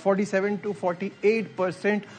47 to 48%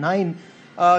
9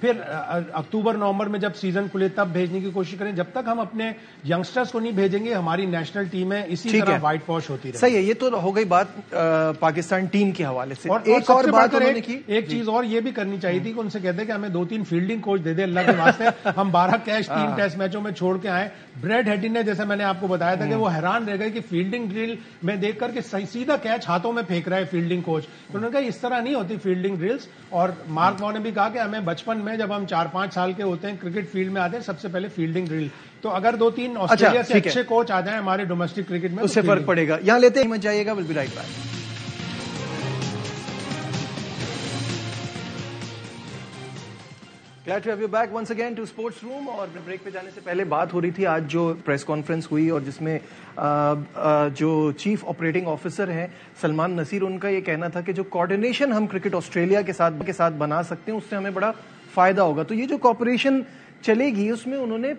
پھر اکتوبر نومبر میں جب سیزن کھلے تب بھیجنے کی کوشش کریں. جب تک ہم اپنے ینگسٹرز کو نہیں بھیجیں گے ہماری نیشنل ٹیمیں اسی طرح وائٹ واش ہوتی رہے. صحیح ہے, یہ تو ہو گئی بات پاکستان ٹیم کے حوالے سے. ایک اور بات انہوں نے کی, ایک چیز اور یہ بھی کرنی چاہیے تھی کہ ان سے کہتے کہ ہمیں 2-3 فیلڈنگ کوچ دے دے اللہ کے واسطے, ہم 12 کیچ 3 ٹیسٹ میچوں میں چھوڑ کے آئے. بریڈ ہیڈی نے جیسے میں نے آپ کو بتایا تھا کہ وہ حیران رہ گئے کہ فیلڈنگ ڈرل میں دیکھ کر کے سیدھا کیچ ہاتھوں میں پھینک رہا ہے فیلڈنگ کوچ. تو انہوں نے کہا اس طرح نہیں ہوتی فیلڈنگ ڈرلز. اور مارک واؤ نے بھی کہا کہ ہمیں بچپن میں جب ہم 4-5 سال کے ہوتے ہیں کرکٹ فیلڈ میں آتے ہیں سب سے پہلے فیلڈنگ ڈرل. تو اگر 2-3 آسٹریلیا سے اچھے کوچ آ جائیں ہمارے ڈومیسٹک کرکٹ میں اس سے فرق پڑے گا. یہاں لیتے ہیں, جائیے گا, will be right back. Glad to have you back once again to Sports Room. اور بریک پہ جانے سے پہلے بات ہو رہی تھی آج جو پریس کانفرنس ہوئی اور جس میں جو چیف آپریٹنگ آفیسر ہیں سلمان نصیر, ان کا یہ کہنا تھا کہ جو کوآرڈینیشن ہم کرکٹ آسٹریلیا کے ساتھ بنا سکتے ہیں اس سے ہمیں بڑا فائدہ ہوگا. تو یہ جو کوآپریشن چلے گی اس میں انہوں نے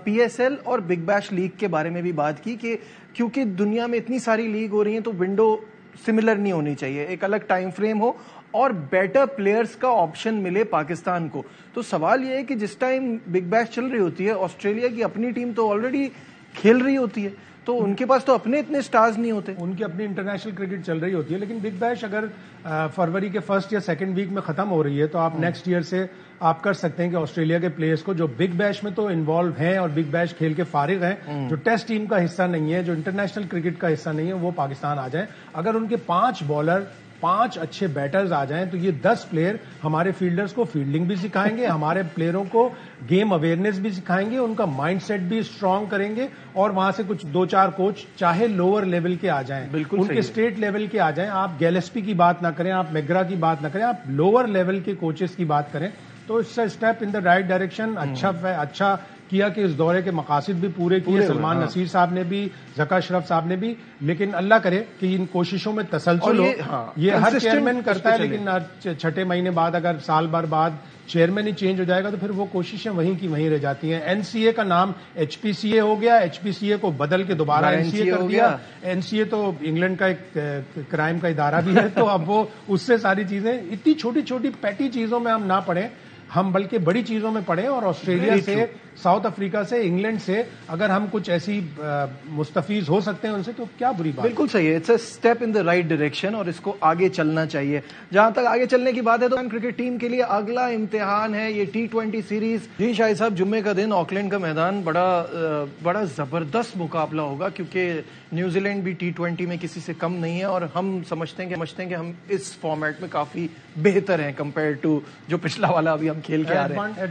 پی ایس ایل اور بگ بیش لیگ کے بارے میں بھی بات کی کہ کیونکہ دنیا میں اتنی ساری لیگ ہو رہی ہیں تو ونڈو سملر نہیں ہونی چاہیے, ایک الگ ٹائم فریم ہو اور بیٹر پلیئرز کا آپشن ملے پاکستان کو. تو سوال یہ ہے کہ جس ٹائم بگ بیش چل رہی ہوتی ہے آسٹریلیا کی اپنی ٹیم تو آلریڈی کھیل رہی ہوتی ہے, تو ان کے پاس تو اپنے اتنے سٹارز نہیں ہوتے, ان کی اپنی انٹرنیشنل کرکٹ چل رہی ہوتی ہے. لیکن بگ بیش اگر فروری کے فرسٹ یا سیکنڈ ویک میں ختم ہو رہی ہے تو آپ نیکسٹ ایئر سے آپ کر سکتے ہیں کہ آسٹریلیا کے پلیئرز کو جو بگ بیش میں تو انوالو ہیں اور بگ بیش کھیل کے فارغ ہیں, جو ٹیسٹ ٹیم کا حصہ نہیں ہے, جو انٹرنیشنل کرکٹ کا حصہ نہیں ہے, وہ پاکستان آ جائیں. اگر ان کے 5 بالر 5 اچھے بیٹرز آ جائیں تو یہ 10 پلیئر ہمارے فیلڈرز کو فیلڈنگ بھی سکھائیں گے, ہمارے پلیئروں کو گیم اویئرنیس بھی سکھائیں گے, ان کا مائنڈ سیٹ بھی اسٹرانگ کریں گے. اور وہاں سے کچھ 2-4 کوچ چاہے لوور لیول کے آ جائیں, ان کے اسٹیٹ لیول کے آ جائیں. آپ گیلسپی کی بات نہ کریں, آپ میگرا کی بات نہ کریں, آپ لوور لیول کے کوچز کی بات کریں, تو اس سے step in the right direction. اچھا کیا کہ اس دورے کے مقاصد بھی پورے کیے سلمان نصیر صاحب نے بھی, ذکا اشرف صاحب نے بھی. لیکن اللہ کرے کہ ان کوششوں میں تسلسل ہو. یہ ہر چیئرمین کرتا ہے, لیکن 6 مہینے بعد اگر سال بھر بعد چیئرمین ہی چینج ہو جائے گا تو پھر وہ کوششیں وہیں کی وہیں رہ جاتی ہیں. این سی اے کا نام ایچ پی سی اے ہو گیا, ایچ پی سی اے کو بدل کے دوبارہ این سی اے کر دیا. این سی اے تو انگلینڈ کا ایک کرائم کا ادارہ بھی ہے, تو اب وہ اس سے ساری چیزیں اتنی چھوٹی چھوٹی پیٹی چیزوں میں ہم نہ پڑیں, ہم بلکہ بڑی چیزوں میں پڑھیں. اور آسٹریلیا سے, ساؤتھ افریقہ سے, انگلینڈ سے اگر ہم کچھ ایسی مستفیض ہو سکتے ہیں ان سے تو کیا بری بات. بالکل صحیح ہے, it's a step in the right direction اور اس کو آگے چلنا چاہیے. جہاں تک آگے چلنے کی بات ہے تو کرکٹ ٹیم کے لیے اگلا امتحان ہے یہ T20 سیریز. جی شاہد صاحب, جمعے کا دن آکلینڈ کا میدان بڑا زبردست مقابلہ ہوگا کیونکہ نیوزی لینڈ بھی T20 میں کسی سے کم نہیں ہے اور ہم سمجھتے ہیں کہ ہم اس فارمیٹ میں کافی بہتر ہیں کمپیئر ٹو جو پچھلا والا ابھی ہم کھیل کے آ رہے ہیں.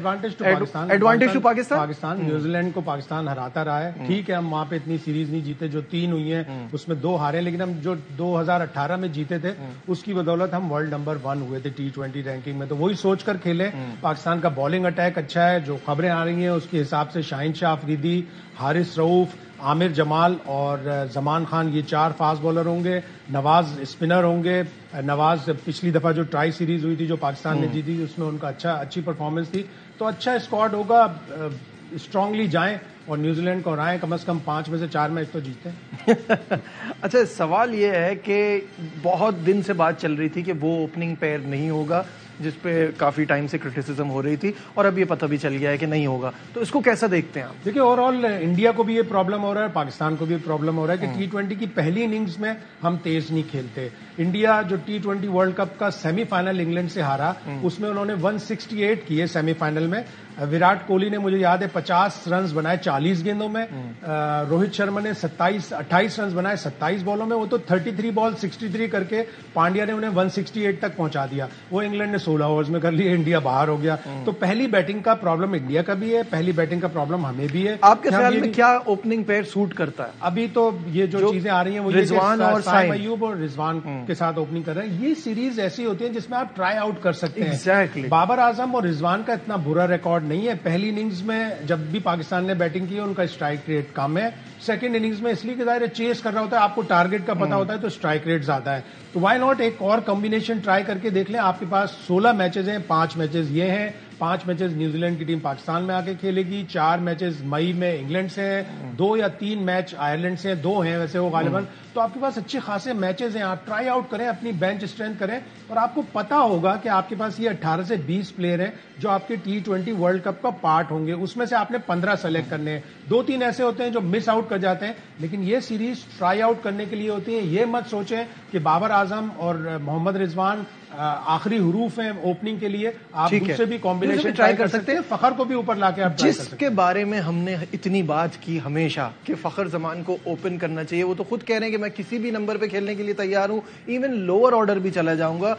Advantage to Pakistan New Zealand کو پاکستان ہراتا رہا ہے. ٹھیک ہے, ہم وہاں پہ اتنی سیریز نہیں جیتے, جو 3 ہوئی ہیں اس میں 2 ہارے, لیکن ہم جو 2018 میں جیتے تھے اس کی بدولت ہم ورلڈ نمبر 1 ہوئے تھے T20 رینکنگ میں. تو وہی سوچ کر کھیلے. پاکستان کا بالنگ اٹیک اچھا ہے, جو خبریں آ رہی ہیں اس کے حساب سے شاہین شاہ افریدی, حارث رؤوف, عامر جمال اور زمان خان, یہ 4 فاسٹ بالر ہوں گے. نواز اسپنر ہوں گے. نواز پچھلی دفعہ جو ٹرائی سیریز ہوئی تھی جو پاکستان نے جیتی اس میں ان کا اچھی پرفارمنس تھی. تو اچھا اسکواڈ ہوگا, اسٹرانگلی جائیں اور نیوزی لینڈ کو ہرائیں, کم از کم 5 میں سے 4 میچ تو جیتے ہیں. اچھا, سوال یہ ہے کہ بہت دن سے بات چل رہی تھی کہ وہ اوپننگ پیئر نہیں ہوگا, جس پہ کافی ٹائم سے کرٹیسزم ہو رہی تھی, اور اب یہ پتہ بھی چل گیا ہے کہ نہیں ہوگا. تو اس کو کیسا دیکھتے ہیں آپ؟ دیکھیے, اوور آل انڈیا کو بھی یہ پرابلم ہو رہا ہے, پاکستان کو بھی یہ پرابلم ہو رہا ہے کہ T20 کی پہلی اننگز میں ہم تیز نہیں کھیلتے. انڈیا جو T20 ورلڈ کپ کا سیمی فائنل انگلینڈ سے ہارا, اس میں انہوں نے 168 کیے سیمی فائنل میں. وراٹ کوہلی نے مجھے یاد ہے 50 رنز بنائے 40 گیندوں میں. روہت شرما نے 28 رنز بنائے 27 بالوں میں. وہ تو 33 بال 63 کر کے پانڈیا نے انہیں 168 تک پہنچا دیا. وہ انگلینڈ نے 16 اوورز میں کر لیا, انڈیا باہر ہو گیا. تو پہلی بیٹنگ کا پرابلم انڈیا کا بھی ہے, پہلی بیٹنگ کا پرابلم ہمیں بھی ہے. آپ کے خیال میں کیا اوپننگ پیئر سوٹ کرتا ہے؟ ابھی تو یہ جو چیزیں آ رہی ہیں وہ رضوان اور سائم ایوب اور رضوان کے ساتھ اوپننگ کر رہے ہیں. یہ سیریز ایسی ہوتی ہے جس میں آپ ٹرائی آؤٹ کر سکتے ہیں. بابر اعظم اور رضوان کا اتنا برا ریکارڈ نہیں ہے. پہلی اننگز میں جب بھی پاکستان نے بیٹنگ کی ان کا اسٹرائک ریٹ کم ہے. سیکنڈ اننگز میں اس لیے کہ ظاہر چیز کر رہا ہوتا ہے, آپ کو ٹارگیٹ کا پتا ہوتا ہے, تو اسٹرائک ریٹ زیادہ ہے. تو وائی ناٹ ایک اور کمبینیشن ٹرائی کر کے دیکھ لیں. آپ کے پاس 16 میچز ہیں, 5 میچز یہ ہیں, 5 میچز نیوزی لینڈ کی ٹیم پاکستان میں آ کے کھیلے گی, 4 میچز مئی میں انگلینڈ سے ہیں, 2 یا 3 میچ آئرلینڈ سے ہیں, 2 ہیں ویسے وہ غالباً. تو آپ کے پاس اچھے خاصے میچز ہیں, آپ ٹرائی آؤٹ کریں, اپنی بینچ اسٹرینتھ کریں, اور آپ کو پتا ہوگا کہ آپ کے پاس یہ 18 سے 20 پلیئر ہیں جو آپ کے T20 ورلڈ کپ کا پارٹ ہوں گے. اس میں سے آپ نے 15 سلیکٹ کرنے ہیں, 2-3 ایسے ہوتے ہیں جو مس آؤٹ کر جاتے ہیں, لیکن یہ سیریز ٹرائی آؤٹ کرنے کے لیے ہوتی ہے. یہ مت سوچیں کہ بابر اعظم اور محمد رضوان آخری حروف ہیں اوپننگ کے لیے, آپ دوسرے بھی کمبینیشن ٹرائی کر سکتے ہیں. فخر کو بھی اوپر لا کے آپ ٹرائی کر سکتے ہیں. جس کے بارے میں ہم نے اتنی بات کی ہمیشہ کہ فخر زمان کو اوپن کرنا چاہیے, وہ تو خود کہہ رہے ہیں کہ میں کسی بھی نمبر پہ کھیلنے کے لیے تیار ہوں, ایون لوور آرڈر بھی چلا جاؤں گا,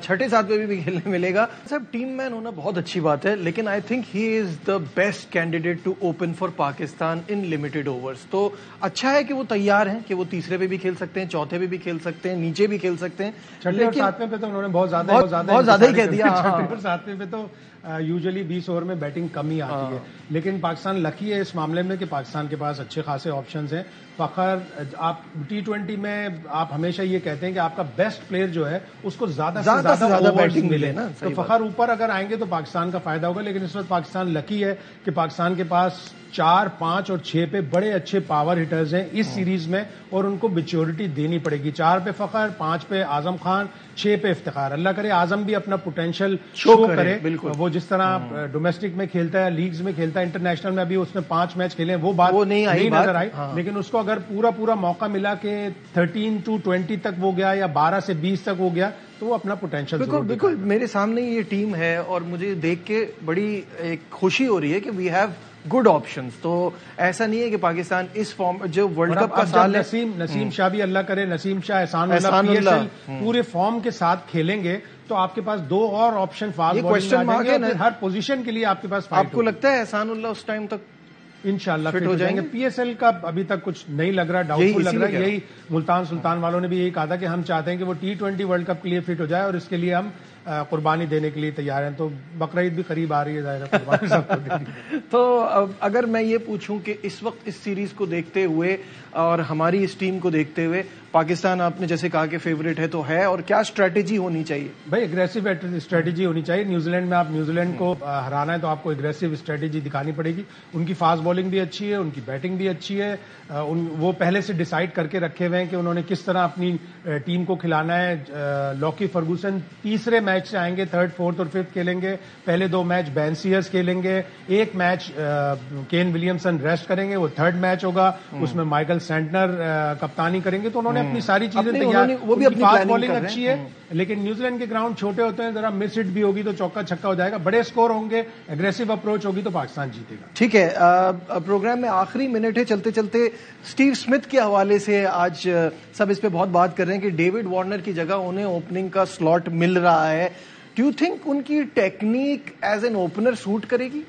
6-7 پہ بھی کھیلنے ملے گا. صاحب ٹیم مین ہونا بہت اچھی بات ہے, لیکن I think he is the best candidate to open for Pakistan in limited overs. تو اچھا ہے کہ وہ تیار ہیں کہ وہ تیسرے پہ بھی کھیل سکتے ہیں, چوتھے پہ بھی کھیل سکتے ہیں, نیچے بھی کھیل سکتے ہیں. چھٹے اور ساتویں پہ تو انہوں نے بہت زیادہ ہی کہہ دیا. چھٹے اور ساتویں پہ تو یوزلی 20 اوور میں بیٹنگ کم ہی آتی ہے, لیکن پاکستان لکی ہے اس معاملے میں کہ پاکستان کے پاس اچھے خاصے آپشنز ہیں. فخر, آپ T20 میں آپ ہمیشہ یہ کہتے ہیں کہ آپ کا بیسٹ پلیئر جو ہے اس کو زیادہ سے زیادہ بیٹنگ ملے نا, تو فخر اوپر اگر آئیں گے تو پاکستان کا فائدہ ہوگا. لیکن اس وقت پاکستان لکی ہے کہ پاکستان کے پاس 4, 5 اور 6 پہ بڑے اچھے پاور ہٹرز ہیں اس سیریز میں, اور ان کو میچورٹی دینی پڑے گی. 4 پہ فخر, 5 پہ اعظم خان, 6 پہ افتخار. اللہ کرے اعظم بھی اپنا پوٹینشیل شو کرے. وہ جس طرح ڈومیسٹک میں کھیلتا ہے, لیگز میں کھیلتا ہے, انٹرنیشنل میں ابھی اس نے 5 میچ کھیلے ہیں, وہ بات نہیں نظر آئی. لیکن اس کو اگر پورا موقع ملا کہ 13 to 20 تک وہ گیا یا 12 سے 20 تک ہو گیا, تو وہ اپنا پوٹینشیل بالکل میرے سامنے یہ ٹیم ہے, اور مجھے دیکھ کے بڑی ایک خوشی ہو رہی ہے کہ وی ہیو گڈ آپشنز. تو ایسا نہیں ہے کہ پاکستان اس فارم جو ورلڈ کپ کا سال ہے, نسیم شاہ بھی اللہ کرے, نسیم شاہ, احسان اللہ پورے فارم کے ساتھ کھیلیں گے تو آپ کے پاس 2 اور آپشن فاسٹ بالنگ آ جائیں گے, ہر پوزیشن کے لیے آپ کے پاس. آپ کو لگتا ہے احسان اللہ اس ٹائم تک انشاءاللہ فٹ ہو جائیں گے؟ PSL کا ابھی تک کچھ نہیں لگ رہا, ڈاؤٹ فل لگ رہا ہے. یہی ملتان سلطان والوں نے بھی یہی کہا تھا کہ ہم چاہتے ہیں کہ وہ T20 ورلڈ کپ کے لیے فٹ ہو جائے, اور اس کے لیے ہم قربانی دینے کے لیے تیار ہیں. تو بقرعید بھی قریب آ رہی ہے, ظاہر ہے قربانی سب کو دینی ہے. تو اگر میں یہ پوچھوں کہ اس وقت اس سیریز کو دیکھتے ہوئے اور ہماری اس ٹیم کو دیکھتے ہوئے, پاکستان آپ نے جیسے کہا کہ فیوریٹ ہے تو ہے, اور کیا اسٹریٹجی ہونی چاہیے؟ بھائی اگریسو اسٹریٹجی ہونی چاہیے. نیوزی لینڈ میں آپ نیوزی لینڈ کو ہرانا ہے تو آپ کو اگریسو اسٹریٹجی دکھانی پڑے گی. ان کی فاسٹ بالنگ بھی اچھی ہے, ان کی بیٹنگ بھی اچھی ہے, وہ پہلے سے ڈیسائیڈ کر کے رکھے ہوئے ہیں کہ انہوں نے کس طرح اپنی ٹیم کو کھلانا ہے. لاکی فرگوسن تیسرے میچ سے آئیں گے, 3rd, 4th اور 5th کھیلیں گے. پہلے 2 میچ بین سیئرز کھیلیں گے, 1 میچ کین ولیمسن ریسٹ کریں گے, وہ 3rd میچ ہوگا, اس میں مائیکل سینٹنر کپتانی کریں گے. تو انہوں نے اپنی ساری چیزیں تیار, وہ بھی اپنی فاسٹ بالنگ اچھی ہے, لیکن نیوزی لینڈ کے گراؤنڈ چھوٹے ہوتے ہیں, ذرا مس ہٹ بھی ہوگی تو چوکا چھکا ہو جائے گا. بڑے اسکور ہوں گے, اگریسو اپروچ ہوگی تو پاکستان جیتے گا. ٹھیک ہے, پروگرام میں آخری منٹ ہے, چلتے چلتے اسٹیو اسمتھ کے حوالے سے آج سب اس پہ بہت بات کر رہے ہیں کہ ڈیوڈ وارنر کی جگہ انہیں اوپننگ کا سلاٹ مل رہا ہے. ڈو یو تھنک ان کی technique as an opener suit کرے گی؟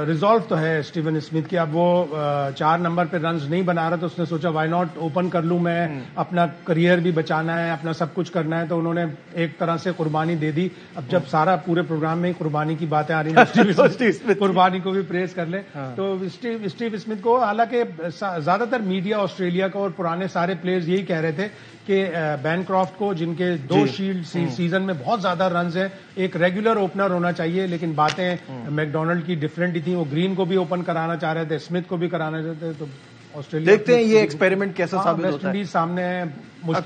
ریزالو تو ہے اسٹیون اسمتھ کی. اب وہ 4 نمبر پہ رنز نہیں بنا رہا تو اس نے سوچا وائی ناٹ اوپن کر لوں میں, اپنا کریئر بھی بچانا ہے, اپنا سب کچھ کرنا ہے. تو انہوں نے ایک طرح سے قربانی دے دی. اب جب سارا پورے پروگرام میں قربانی کی باتیں آ رہی ہیں, قربانی کو بھی پریز کر لیں. تو اسٹیو اسمتھ کو, حالانکہ زیادہ تر میڈیا آسٹریلیا کا اور پرانے سارے پلیئرز یہی کہہ رہے تھے کہ بین کرافٹ کو, جن کے 2 شیلڈ سیزن میں بہت زیادہ رنز ہیں, ایک ریگولر اوپنر ہونا چاہیے. لیکن باتیں میک ڈونلڈ کی ڈفرینٹ تھی, وہ گرین کو بھی اوپن کرانا چاہ رہے تھے, اسمتھ کو بھی کرانا چاہتے تھے. تو آسٹریلیا دیکھتے ہیں یہ ایکسپیریمنٹ کیسا ثابت ہوتا ہے. سامنے ہے,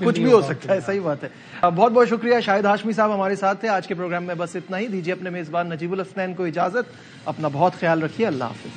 کچھ بھی ہو سکتا ہے. صحیح بات ہے. بہت بہت شکریہ. شاہد ہاشمی صاحب ہمارے ساتھ تھے. آج کے پروگرام میں بس اتنا ہی. دیجیے اپنے میزبان نجیب الحسنین کو اجازت. اپنا بہت خیال رکھیے. اللہ حافظ.